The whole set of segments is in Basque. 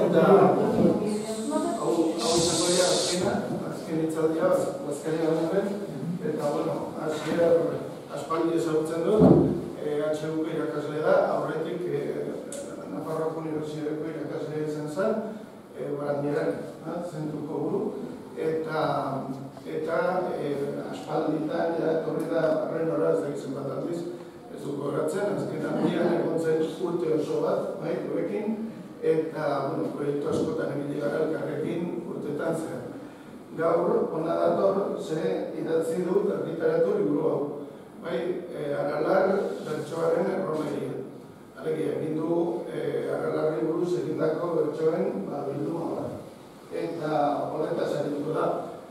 Eta hau izango dira azken hitzaldia, bazkaria honen, eta, bueno, aspaldi ezagutzen dut, HUko irakasle da, aurretik Nafarroako Unibertsitateko irakasle izan zen, Barandiaran, zentuko buru, eta aspalditan, etorri da arren hora, ez dakizen bat aldiz, ez dut goratzen, azken handian egon zen urte oso bat, gurekin, eta, bueno, proiektu askotan egile gara elkarrekin urtetan zen. Gaur, hona dator, ze idatzi dut argitaratu liburu hau. Aralar bertsoaren erromeria. Alegia, egin du Aralarri buruz egindako bertsoen bilduma bat. Eta horretaz arituko da.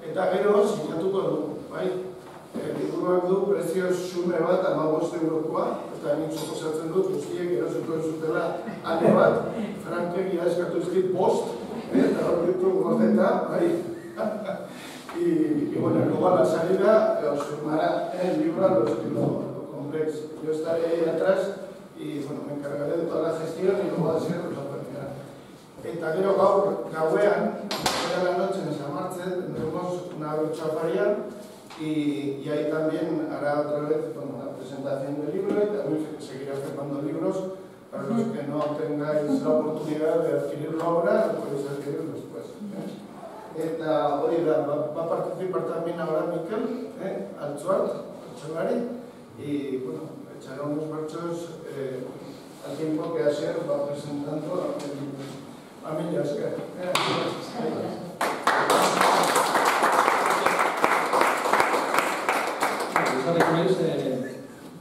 Eta gero, sinatuko du. Liburuak du prezio xume bat 15 eurokoa, eta nik suposatzen dut guztiek erosiko zutela ane bat, Frankek eskatu izkit 5, eta hor ditu gordeta, Y bueno, luego a la salida os firmará el libro a los complejos. Yo estaré ahí atrás y bueno, me encargaré de toda la gestión y luego así os lo terminará. Eta gero gauean, hoy a la noche en San Marcel tendremos una bertsoafaria y ahí también hará otra vez la presentación del libro y también seguirá firmando libros para los que no tengáis la oportunidad de adquirirlo ahora, lo podéis adquirir después. Eta hori da, va a participar también ahora Miquel, Altzuart, Altxolari, y bueno, echará unos versos al tiempo que Asier va presentando a mí ya es que. Esareko naiz,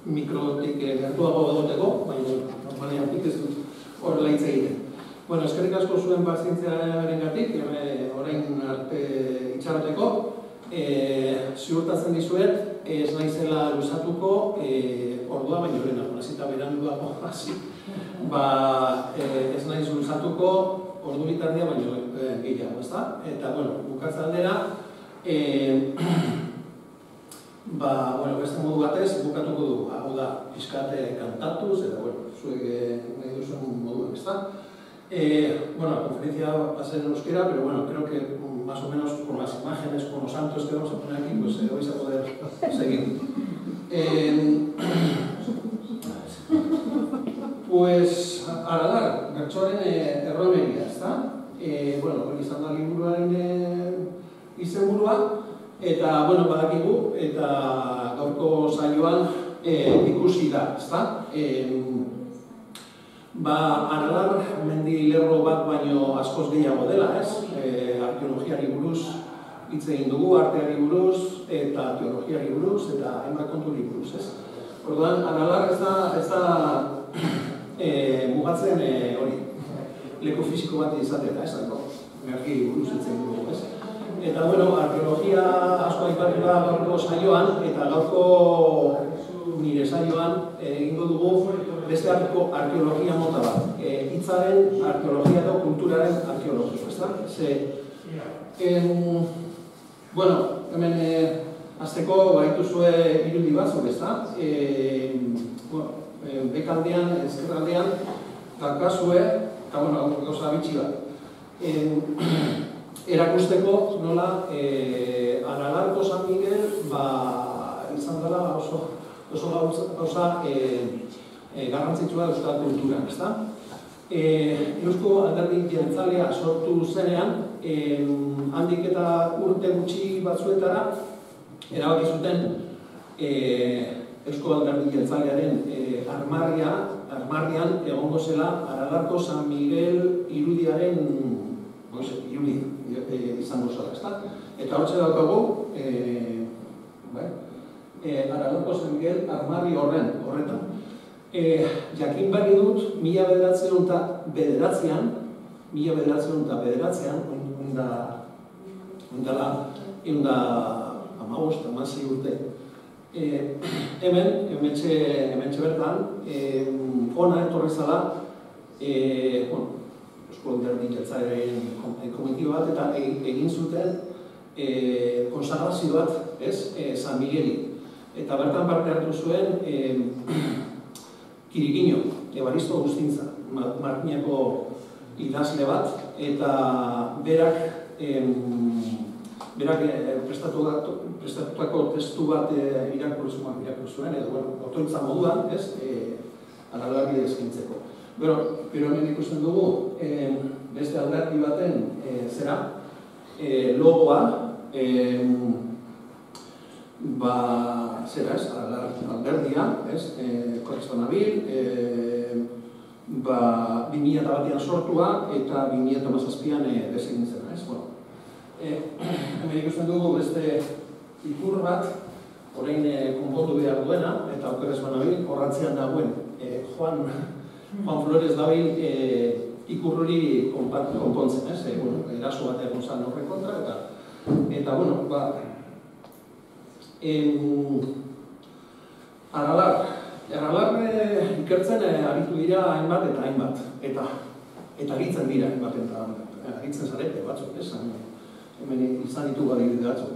mikrotik gertuago egoteko, baina normalean ez dut horrela hitz egiten. Bueno, eskerrik asko zuen pazientziarengatik, orain arte itxaroteko. Ziurtatzen dizuet, ez naizela luzatuko ordua baino lehenago, hasita beranduago hasi. Ez naiz luzatuko ordu bitardia baino gehiago, ezta? Eta, bueno, bukatze aldera, beste modu batez bukatuko du, hau da, pixkate kantatuz, eta, bueno, zuek nahi duzuen moduan, ezta? La conferencia va a ser en euskera, pero bueno, creo que más o menos con las imágenes, con los santos que vamos a poner aquí, pues vais a poder seguir. Pues, Aralar, bertsoaren erromeria, ezta? Bueno, izan da liburuaren izenburua, eta, bueno, badakigu, eta gaurko saioan ikusi da, ezta? Aralar mendi lerro bat baino askoz gehiago dela, ez? Arkeologiari buruz hitz egin dugu, arteari buruz, eta teologiari buruz, eta hainbat konturi buruz, ez? Orduan, Aralar ez da mugatzen hori, leku fisiko bat izatera, ez? Energi buruz hitz egin dugu, ez? Eta, bueno, arkeologia asko aipatu da gaurko saioan, eta gaurko nire saioan egingo dugu beste arkeologia mota bat. Hitzaren arkeologia edo kulturaren arkeologia, ezta? Bueno, hemen hasteko baituzue irudi batzuk, ezta? Bekaldean, ezkerraldean, daukazue, eta, bueno, gauza bitxi bat. Erakusteko nola Aralarko San Miguel izan dela oso gauza garrantzitsua euskal kulturan, ezta? Eusko Alderdi Jeltzalea sortu zenean, handik eta urte gutxi batzuetara, erabaki zuten Eusko Alderdi Jeltzalearen armarrian egongo zela Aralarko San Miguel irudiaren irudi izango zela, ezta? Eta hortxe daukagu, Aralarko San Miguel armarri horretan. Jakin berri dut, 1909an, ondala, 16 urte. Hementxe bertan, ona etorri zala, Eusko Alderdi Jeltzalearen komitibo bat, eta egin zuten konsagrazio bat, San Migueli. Eta bertan parte hartu zuen Kirikiño, Evaristo Agustintza, Markinako idazle bat, eta berak prestatutako testu bat irakurri zuen, edo autoritza moduan, Aralarri eskintzeko. Pero hemen ikusten dugu, beste alderdi baten logoa, alderdia, Koresponabil, 2001an sortua eta 2017an desegin zena. Hemen ikusten dugu beste ikur bat, orain konpondu behar duena, eta Koresponabil horrantzean dagoen Juan Flores dabil ikurrori konpontzen, eraso bat egon zan horre kontra, eta Aralar ikertzen aritu dira hainbat eta hainbat, eta aritzen dira hainbat eta aritzen zarete batzuk, hemen izan ditugu adibide batzuk.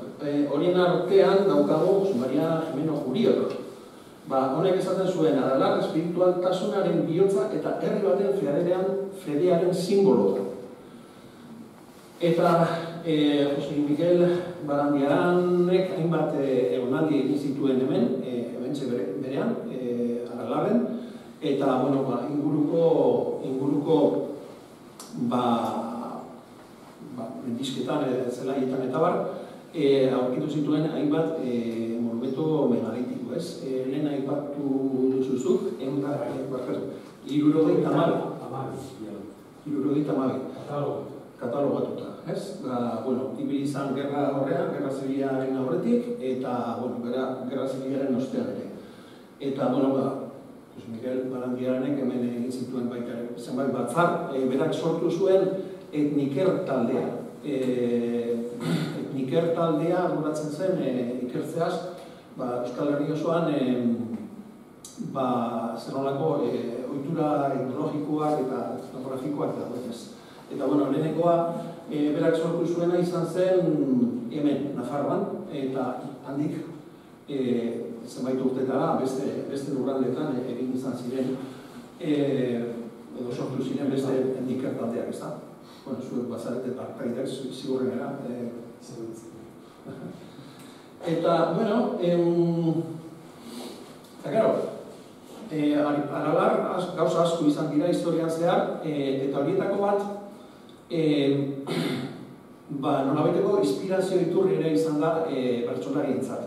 Horien artean daukagu Maria Jimeno Juriok. Honek esaten zuen, Aralar espiritualtasunaren bihotza eta herri baten fedearen simbolo. Eta Jose Miguel Barandiaranek hainbat egonaldi egin zituen hemen berean, Aralarren, eta inguruko mendizketan, zelaietan eta bar, aurkitu zituen hainbat monumento megalitiko. Lehen aipatu duzuzuk, 70 katalogatuta. Ibili izan gerra horrean, gerra zibilaren aurretik, eta gerra zibilaren ostean ere. Eta, Miguel Barandiaranek hemen egin zituen zenbait batzar, berak sortu zuen etniker taldea. Etniker taldea arduratzen zen ikertzeaz, Euskal Herri osoan zer-nolako ohitura etnologikoak eta etnografikoak dagoenez. Eta, lehenekoa berak sortu zuena izan zen hemen, Nafarroan, eta handik zenbait urtetara beste lurraldeetan egin izan ziren edo sortu ziren beste etniker taldeak, ez da? Zuek bazarete partaideak zigurrenera. Eta, Aralar gauza asko izan dira historian zehar, eta horietako bat, nolabaiteko inspirazio iturri ere izan da pertsonarientzat.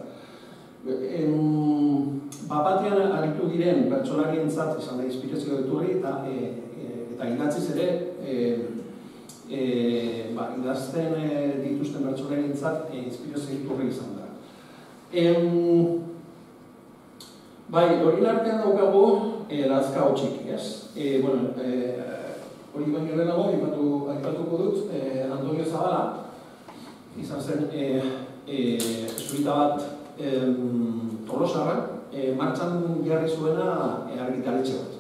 Batean aritu diren pertsonarientzat izan da inspirazio iturri, eta idatziz ere, idazten dituzten pertsonarientzat inspirazio iturri izan da. Horien artean daukagu Lazkao txiki, ez? Hori baino lehenago, aipatuko dut, Antonio Zabala, izan zen jesuita bat Tolosarran, martxan jarri zuena argitaletxe bat,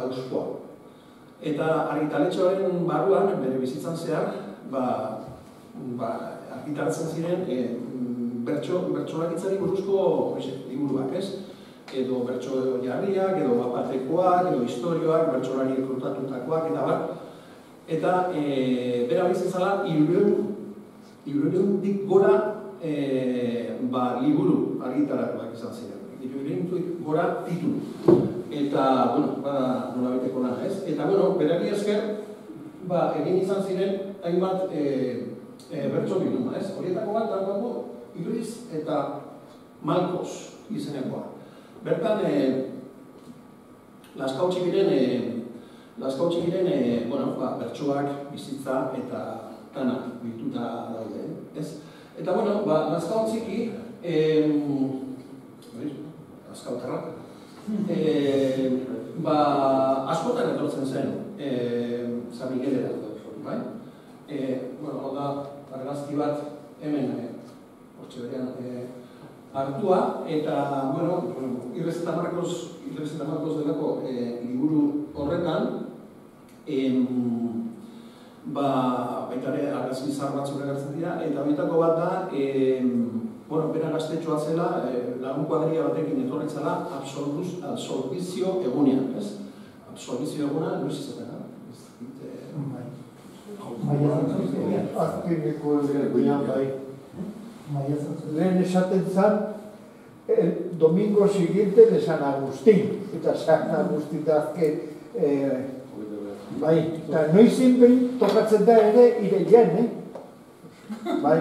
Auskoa. Eta argitaletxearen barruan, bere bizitzan zehar, argitaratzen ziren bertsolakitzari buruzko liburuak, ez? Edo bertso jarriak, edo bapatekoak, edo historioak, bertsolari ekrutatutakoak, eta bat. Eta bera bizitzala, 300 gora liburu argitaratuak izan ziren. 300 gora titulu. Eta, nolabiteko lan, ez? Eta, berari esker, egin izan ziren hainbat bertso bilduma, ez? Horietako bat, dagoako, Ibriz eta Malkos izenekoa. Bertan, Lazkao txikiren, bertsoak, bizitza eta tanak biltuta daude, ez? Eta, Lazkao txiki, Lazkao terrak, askotan etortzen zen San Miguelera, bai? Hau da, argazki bat hemen, hortxe berean hartua, eta, Irrez eta Marcos delako liburu horretan, baita ere argazki zahar batzuk agertzen dira, eta horietako bat da, bera gaztetxoa zela, lagun kuadria batekin etorretzela, absolbizio egunean, ez? Absolbizio egunean, noiz izaten da? Azkeneko egunean bai. Lehen esaten zan, domingo siguiente de San Agustín. Eta San Agustín da azken, bai, eta noizin behin tokatzen da ere irailean, bai.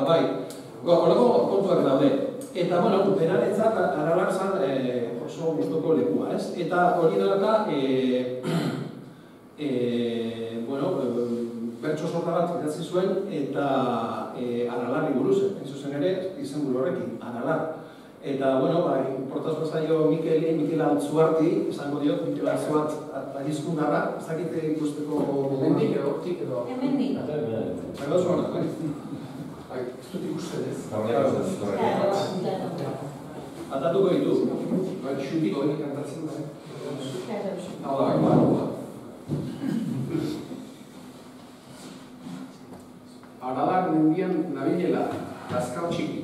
Bai, horrego kontuak daude. Eta, bueno, beraretzat, Aralar zan oso gustoko lekua, ez? Eta hori dela bertso sorta bat idatzi zuen eta Aralarri buruz, zuzen ere, izenburu horrekin, Aralar. Eta, bueno, portaz bazaio Mikel Antzuarti, esango diot, Mikel Antzuart agizkundarra, ez dakite ikusteko... Hemendik edo, hortik edo... Hemendik. Zagoz hona, Ez dut ikusten ez. Atatuko ditu. Xutiko hori kantatzen da. Hau da, Aralar mendian nabilela, Lazkao txiki.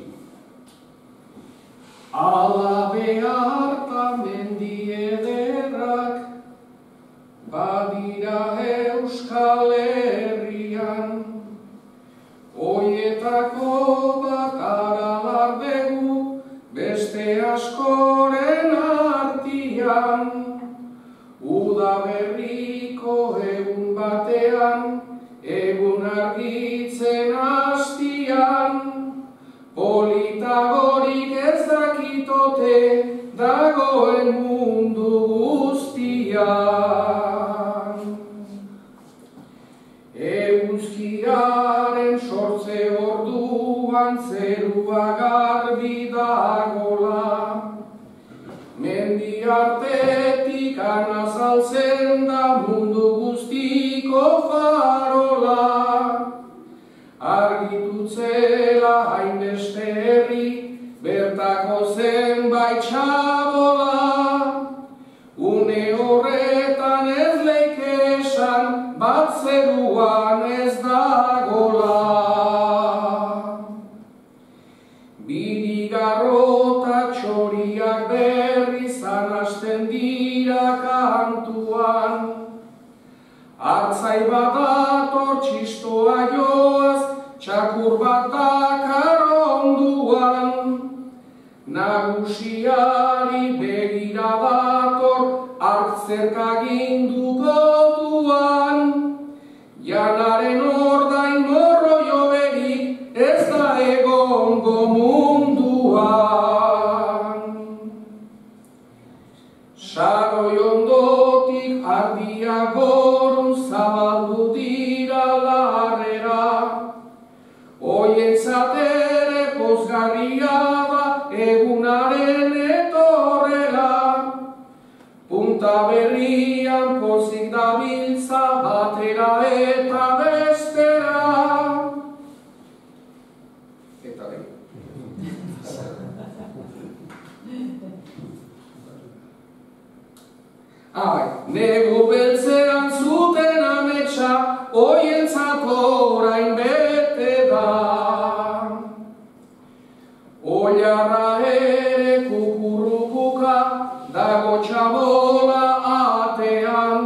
Ala beharta mendi ederrak, badira Euskal Herrian, Oietako bat Aralar begu, beste askoren artian, Udaberriko egun batean, egun argitzen hastian, politagorik ez dakitote dagoen mundu guztian. Eguzkiaren sortze orduan zerua garbi dagola, mendi artetik anazaltzen da mundu guztiko farola, argitutzela hainbeste herri, bertako zenbait txabola, une horretan ez leike esan, bat zeruan ez dagola. Birigarrota txoriak berriz arrasten dira kantuan, hartzai bat dator txistoa joaz, txakur bat dakar onduan, nagusiari begira dator, hartzerka ginduko duan, janaren ordain morro joberik ez da egongo munduan. Saroi ondotik ardia gorun zabaldu dira larrera, oientzat ere pozgarria da egunaren etorrera, punta berrian pozik dabiltza batera eta bestera. Eta behin. Nego beltzean zuten ametsa, oientzat orain bete da. Oilarra ere kukurrukuka, dago txabola atean.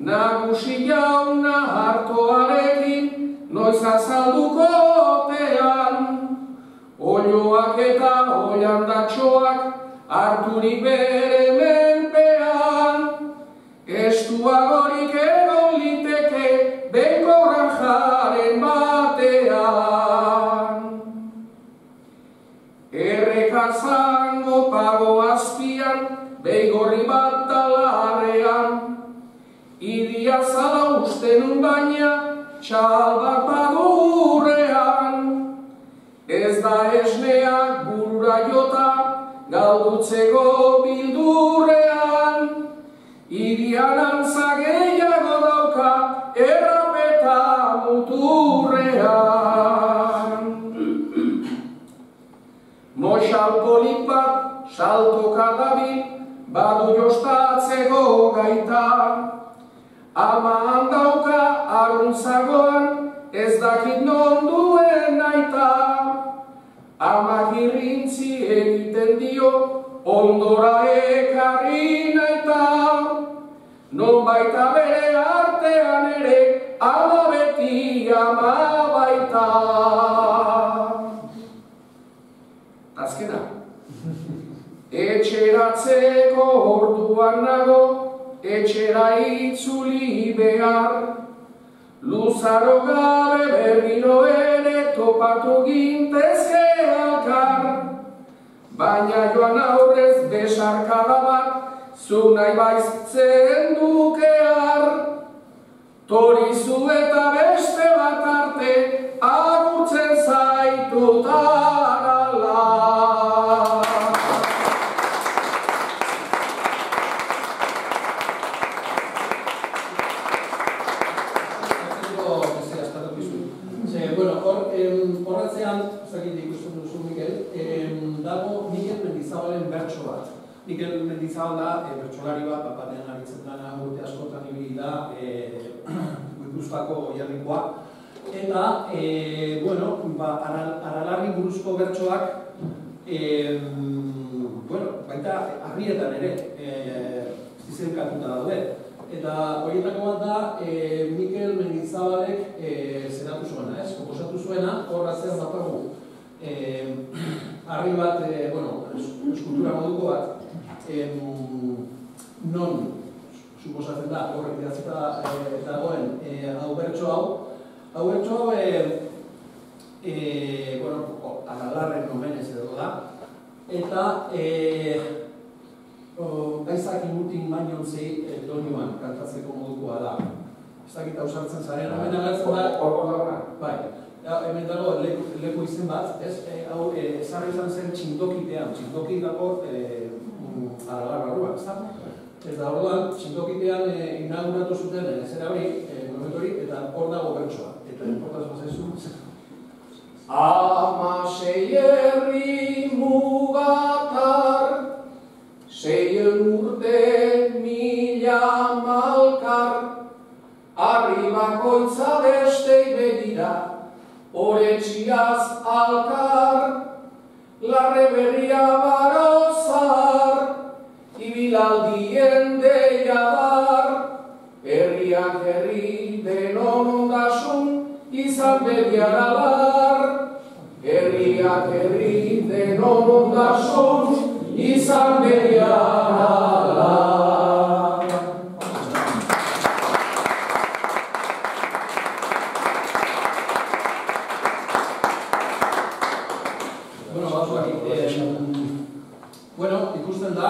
Nagusi jauna hartoarekin, noiz azalduko otean. Oioak eta oiandatxoak, harturik bere menpean, estuagorik egon liteke behinko granjaren batean. Erreka zango pago azpian, beigorri bat talarrean, idia zala ustenun baina, txal bat bagurrean. Ez da esneak burura jota, galdutzeko bildurrean, irian antza gehiago dauka errapeta muturrean. Moxal polit bat saltoka dabil, badu jostatzeko gaita, ama handauka aruntzagoan, ez dakit non duen naita. Amak irrintzi egiten dio, ondora ekarri naita, non baita bere ala beti ama baita. Azkena, etxeratzeko orduan nago, etxera itzuli behar, luzaro gabe berriro ere topatu gintezke alkar, baina joan aurrez besarkada bat, zu nahi baitzen dukear, torizu eta beste bat arte, agurtzen zaitut arala. Horretzean, zakit ikusten duzu, Mikel, dago Mikel Mendizabalen bertso bat. Mikel Mendizabal da, bertsolari bat, batean aritzen dana, urte askotan ibili da, Gipuzkoako Oiarrikoa. Eta, Aralarri buruzko bertsoak, baita harrietan ere, zizelkatuta daude. Eta horietako bat da, Mikel Mendizabalek zeratu zuena, komposatu zuena, horra zer daukagu. Harri bat, eskultura moduko bat, non, suposatzen da, horrek idatzita dagoen, hau bertso hau. Hau bertso hau, Aralarren omenez edo da. Eta, gaizak imutin baino zei doinoan kantatzeko modukoa da. Ez dakit hau sartzen zaren, hemen agertzen da... Bai, hemen dago leku izen bat, hau ezarri izan zen txintokitean, txintoki dago Aralar barruan, ez da? Eta orduan, txintokitean inauguratu zuten zera hori, eta hor dago bertsoa. Eta importazioa zaizu. Amasei herri mugatar, 6 urte mila malkar, harri bakoitza bestei begira, oretxiaz alkar, larre berria barozar, ibilaldi deia dar, herriak herri denon ondasun, izan begiaralar, herriak herri denon ondasun, izan begiaralar. Ikusten da,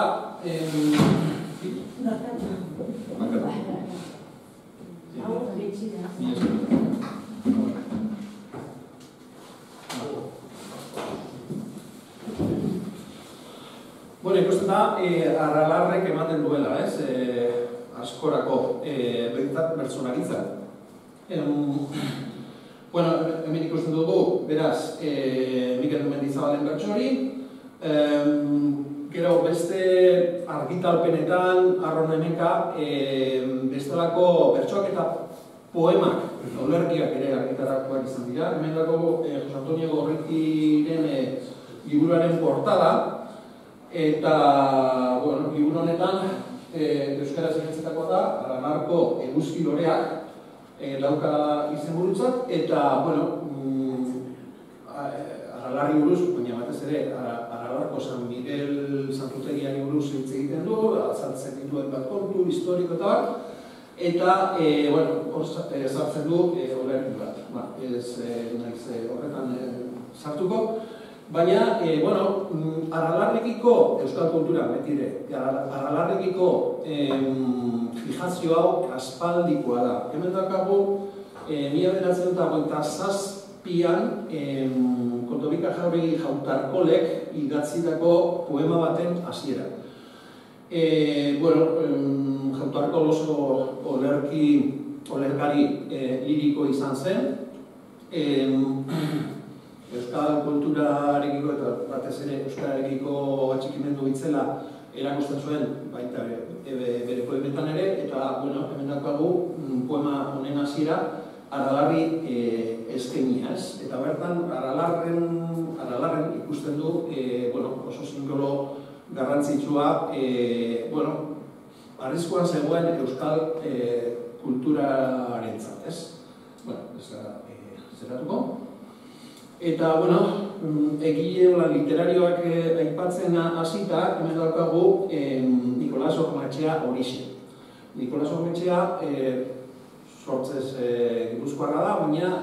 ikusten da, Aralarrek ematen duela, askorako, behintzat bertsonaritzat. Hemen ikusten dugu, beraz, Mikel Mendizabalen bertsori, gero beste argitalpenetan, arroneneka, bestelako bertsoak eta poemak, olerkiak ere argitarakoak izan dira. Hemen dago Jose Antonio Gorritiren liburuaren portada, eta, liburu honetan, euskaraz egitzetako da, Aralarko eguzki loreak dauka izenburutzat, eta, Aralarri buruz, baina batez ere, Aralarko San Miguel Santutegiari buruz hitz egiten du, azaltzen dituen bat kontu, historiko eta bat, eta, hor sartzen du olerki bat. Ez naiz horretan sartuko, baina, Aralarrekiko euskal kultura, betire, Aralarrekiko fijazio hau aspaldikoa da. Hemen dakagu, 1927an, Kontobika Jauregi Jautarkolek idatzitako poema baten hasiera. Jautarkol oso olerkari liriko izan zen, euskal kulturarekiko eta batez ere euskararekiko atxikimendu itzela erakusten zuen baita bere poemetan ere, eta hemen daukagu poema honen hasiera Aralarri eskenia, eta bertan Aralarren ikusten du oso simbolo garrantzitsua arriskuan zegoen euskal kulturarentzat, Eta, bueno, egile literarioak aipatzen hasita, hemen daukagu Nikolas Ormatxea horixe. Nikolas Ormatxea sortzez Gipuzkoarra da, baina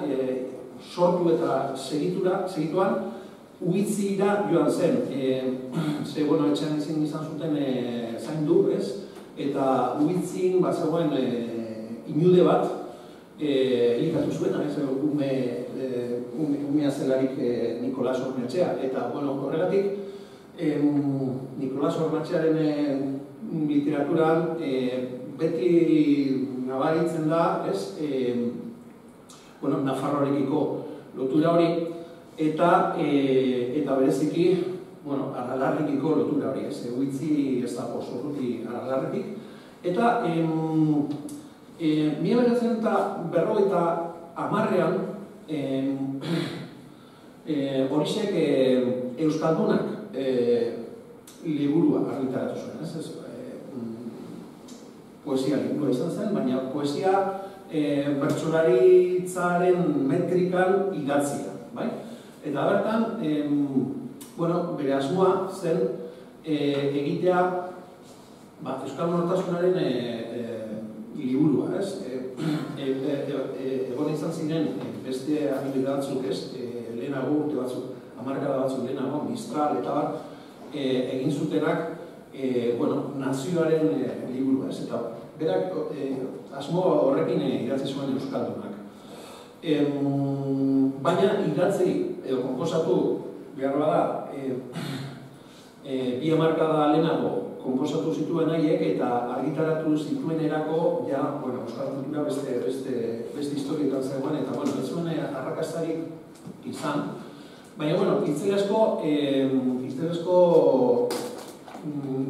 sortu eta segituan Uhitzira joan zen. Ze, bueno, etxean ezin izan zuten zaindu, ez? Eta Uhitzin bat zegoen inude bat elikatu zuen, umea zelarik Nikolas Ormatxea. Eta, bueno, horregatik, Nikolas Ormatxearen literaturan beti nabaritzen da, ez? Bueno, Nafarroarekiko lotura hori, eta bereziki, bueno, Aralarrekiko lotura hori, ez? Uhitzi ez dago zorruti Aralarrekik. Eta 1950ean horixek Euskaldunak liburua argitaratu zuen, ez? Poesia liburua izan zen, baina poesia bertsolaritzaren metrikan idatzia, bai? Eta bertan, bueno, bere asmoa zen egitea Euskal Nortasunaren liburua, ez? Egon izan ziren beste adibide batzuk, ez? Lehenago urte batzuk, hamarkada batzuk lehenago, Mistral eta bar, egin zutenak, bueno, nazioaren liburua, ez? Eta berak asmo horrekin idatzi zuen Euskaldunak. Baina idatzi edo konposatu behar bada bi hamarkada lehenago konposatu zituen haiek eta argitaratu zituenerako ja, bueno, euskal kultura beste historietan zegoen eta, bueno, ez zuen arrakastarik izan. Baina, bueno, itzelezko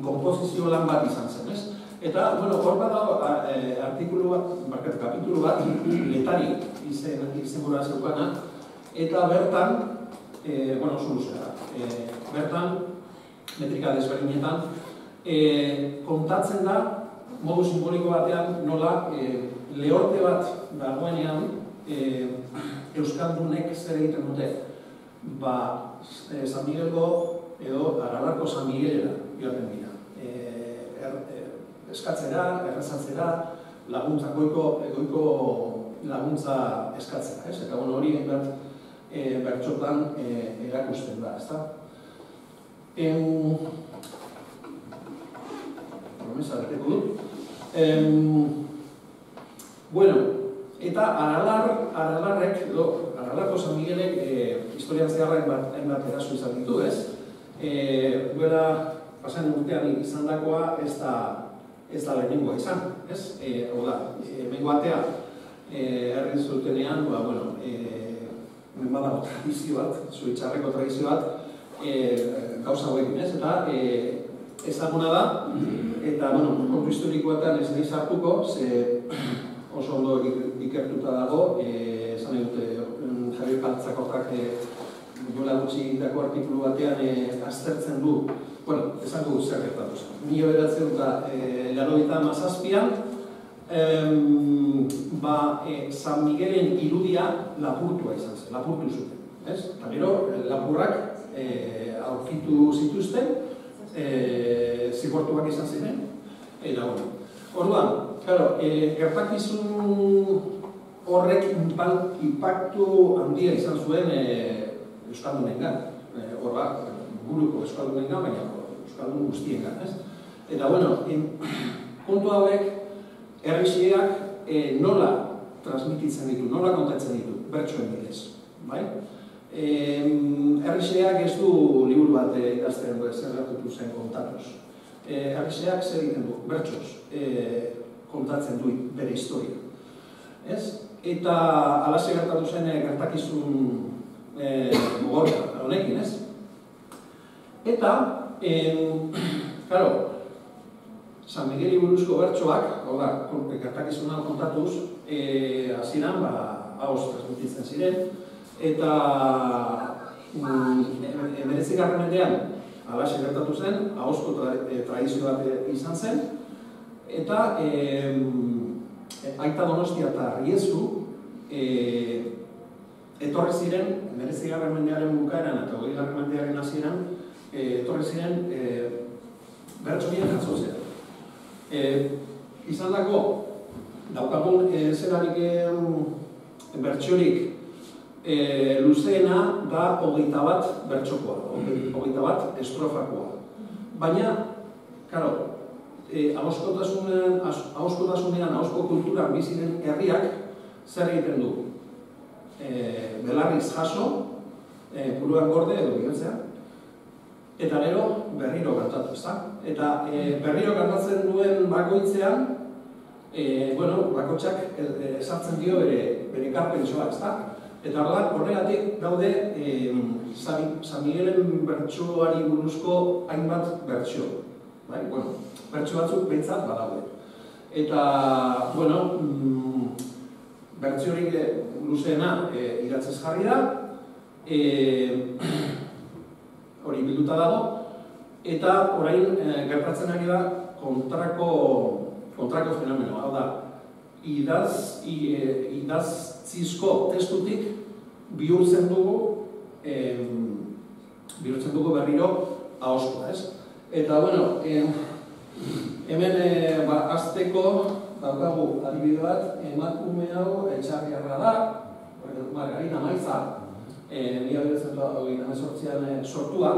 konposizio lan bat izan zen, ez? Eta, bueno, hor badago kapitulu bat, letari izenbura zeukana, eta bertan, bueno, oso luzea da, bertan, metrika desberdinetan, kontatzen da, modu simboliko batean, nola lehorte bat dagoenean Euskaldunek zer egiten dute. San Miguelgo edo Aralarko San Miguelera joaten dira. Eskatzera, errezatzera, laguntza, goiko laguntza eskatzera, ez? Eta hori bertxotan erakusten da, ez da? Promesa beteko dut. Bueno, eta Aralarko San Miguelek historian zeharra hainbat eraso izan ditu, ez? Duela, pasan urtean izandakoa ez da lehenengoa izan, ez? Oda, hemengo atea herri zutenean, bueno, badago tradizio bat, Zuitxarreko tradizio bat, gauza hauekin, ez? Eta ezaguna da, eta, bueno, kontu historikoetan ez nahi sartuko, ze oso ondo ikertuta dago, esan dute Javier Kaltzakortak duela gutxi dako artikulu batean aztertzen du, bueno, esan dugu zer gertatu zen. 1987an, San Miguelen irudia lapurtua izan zen, lapurtu zuten, ez? Eta gero, lapurrak aurkitu zituzten, zigortuak izan ziren, eta bueno. Orduan, claro, gertakizun horrek inpaktu handia izan zuen Euskaldunengan, horra, buruko Euskaldunengan, baina Euskaldun guztiengan, ez? Eta, bueno, kontu hauek, herrixeak nola transmititzen ditu, nola kontatzen ditu, bertsoen bidez, bai? Herrixeak ez du liburu bat idazten zer gertatu zen kontatuz. Herrixeak zer egiten du, bertsoz kontatzen du bere historia. Ez? Eta alaxe gertatu zen gertakizun gogorra honekin, ez? Eta, claro, San Migueli buruzko bertsoak, gertakizunan kontatuz, hasieran, ahoz transmititzen ziren, eta 19. mendean alaxe gertatu zen, ahozko tradizio bat izan zen, eta Aita Donostia eta Riezu etorri ziren, 19. mendearen bukaeran eta 20. mendearen hasieran, etorri ziren bertsolien jasotzea. Izan dago, daukagun zerarik bertsorik luzeena da 21 bertsokoa, 21 estrofakoa. Baina, karo, ahoskotasunean, ahosko kulturan biziren herriak zer egiten du? Belarriz jaso, buruan gorde edo bihotzea, eta gero berriro kantatu, ezta? Eta berriro kantatzen duen bakoitzean, bakotxak sartzen dio bere ekarpentsoa, ezta? Eta horregatik daude San Miguelen bertsoari buruzko hainbat bertsio. Bertsio batzuk behintzat badaude. Eta, bertsiorik luzeena idatzez jarri da, hori bilduta dago, eta orain gertatzen ari da kontrako fenomenoa. Hau da, idatzizko testutik bihurtzen dugu berriro ahoskoa, ez? Eta, hemen hasteko daukagu adibide bat, emakume hau Etxarriarra da, Margarita Maiza, 1928an sortua.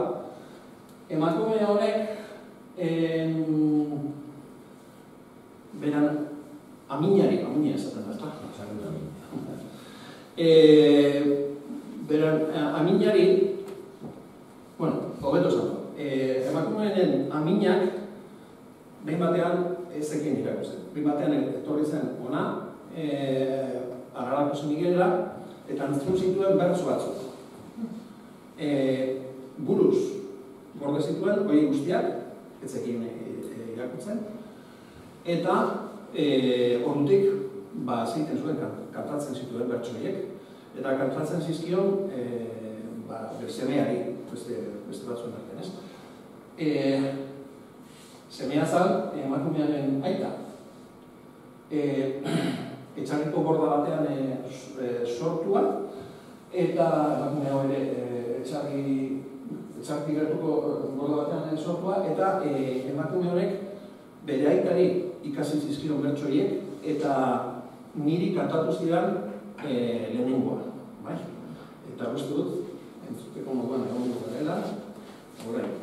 Emakume honek, beran aminari esaten da, beran aminari, hobeto esan da, emakumeen aminak behin batean ezekin irakuzen. Behin batean etorri zen ona, Arralako San Miguelera, eta entzun zituen bertso batzuk. Buruz, gorde zituen, hori guztiak, etzekin irakutzen, eta ordutik, zeiten zuen kantatzen zituen bertsoiek, eta kantatzen zizkion semeari, beste batzuen artean, ez? Semea zan, emakumearen aita. Etxarriko borda batean sortua, eta emakumea ere etxarrik gertuko borda batean sortua, eta emakume honek bere aitari ikasi zizkion bertsoiek, eta niri kantatu zidan lehenengoa. Eta uste dut, entzuteko moduan egon dut garela, horrein.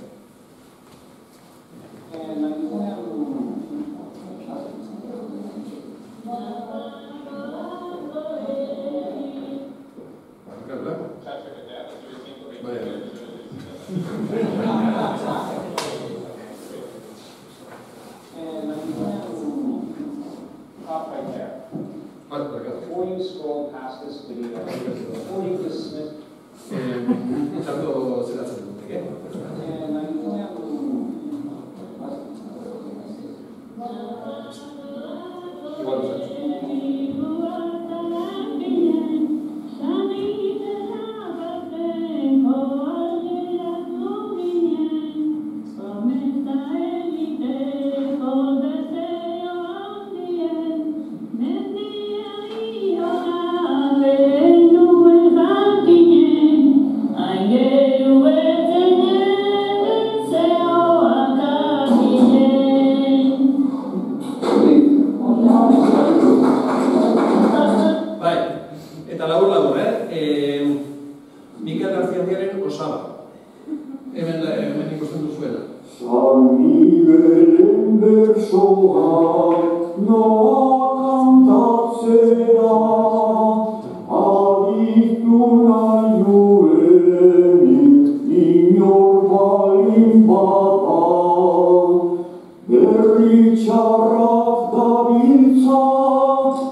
Before you scroll past this video, before you dismiss,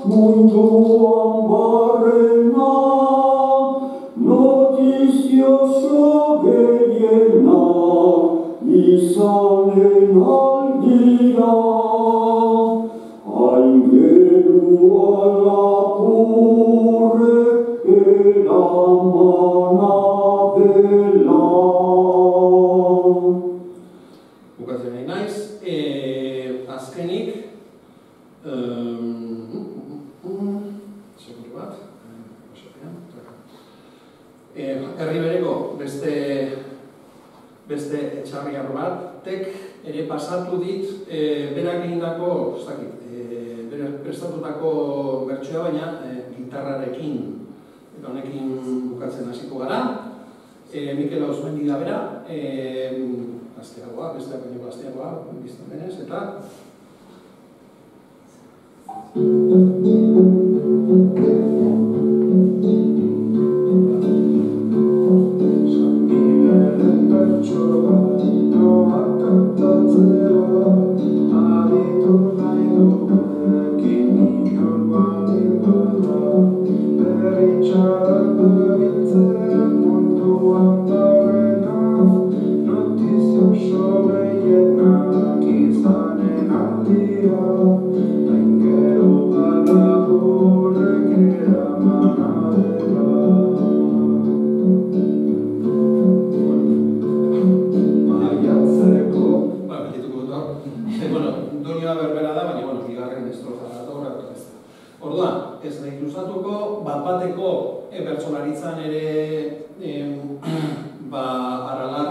munduan barrena herri bereko beste etxarriar batek ere pasatu dit berak egindako, berak prestatutako bertsoa, baina gitarrarekin, eta honekin bukatzen hasiko gara. Mikel Ausmendiga bera, gazteagoa, besteak baino gazteagoa, biztan denez, eta bertsolaritzan ere Aralar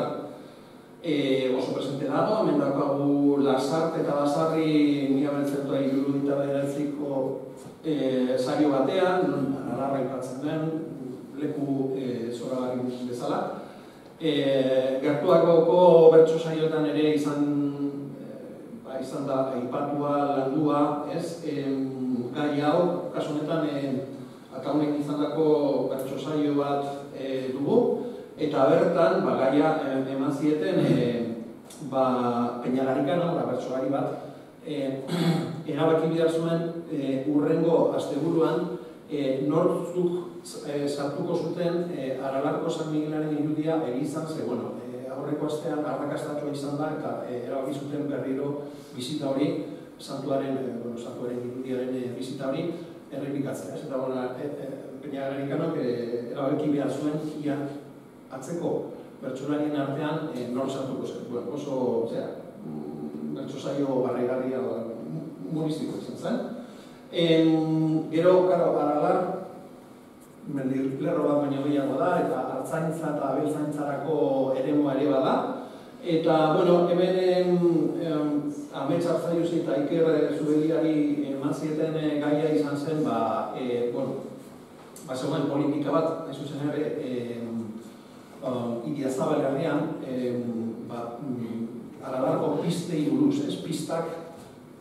oso presente dago, hemen daukagu Lasarte eta Basarri mila beretzertua hirurogeita bederatziko saio batean, Aralarra aipatzen den, leku zoragarri bezala. Gertuakoko bertso saioetan ere izan da aipatua, landua, gai hau, kasu honetan Akaunek izandako bertso saio bat dugu, eta bertan gaia eman zieten Peñagarikano, bertsolari bat, erabaki bidar zuen hurrengo asteburuan nortzuk sartuko zuten Aralarko San Miguelaren irudia egizan, ze aurreko astean arrakastatua izan da, eta erabaki zuten berriro bizita hori, santuaren irudiaren bizita hori, errepikatzea, eta Peñagarikanok erabaki behar zuen ia atzeko bertsolarien artean nor sartuko zen. Oso, bertso saio barraigarria humoristiko izan zen. Gero, Aralar, mendilerro bat baino gehiago da, eta artzaintza eta abeltzaintzarako eremua ere bada. Eta, hemen Amets Arzaiuz eta Iker Zubediari eman zieten gaia izan zen, zegoen politika bat, ez zuzen ere, Idiazabal herrian, Aralarko pistei buruz, pistak,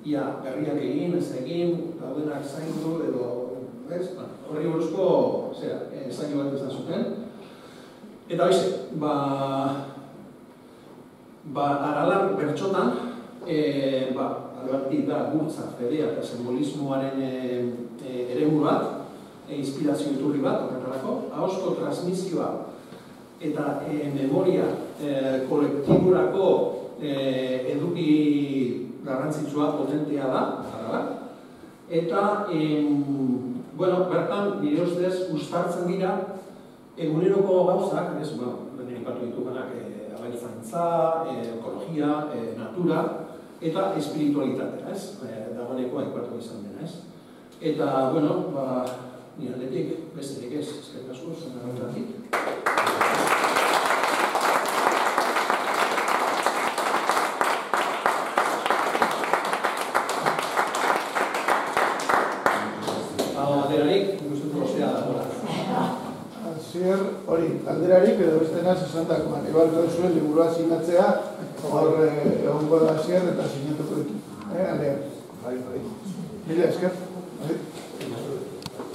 ia berriak egin, ez egin, daudenak zaindu, edo, horri buruzko, zaino bat izan zuten. Eta hoize, Aralar bertxotan, albertik da gurtza, fedea eta simbolismoaren eremu bat, inspirazio iturri bat, horretarako, ahozko transmisioa eta memoria kolektiburako eduki garrantzitsua potentea da, Aralar. Eta, bertan, nire ustez, uztartzen dira eguneroko gauzak, lehen ipatu dituganak abeltzaintza, ekologia, natura, eta espiritualitatea, dagoeneko aipatu izan dena, Eta, nire aldetik, bestetik ez, eskerrik asko, zenarretatik. Alderarik, ikusten gozea da, Asier, hori, alderarik edo bestenaz esan dakoan, ebalko zuen liburua sinatzea, hor egongo da Asier eta sinatuko ditu. Aldera. Mila esker.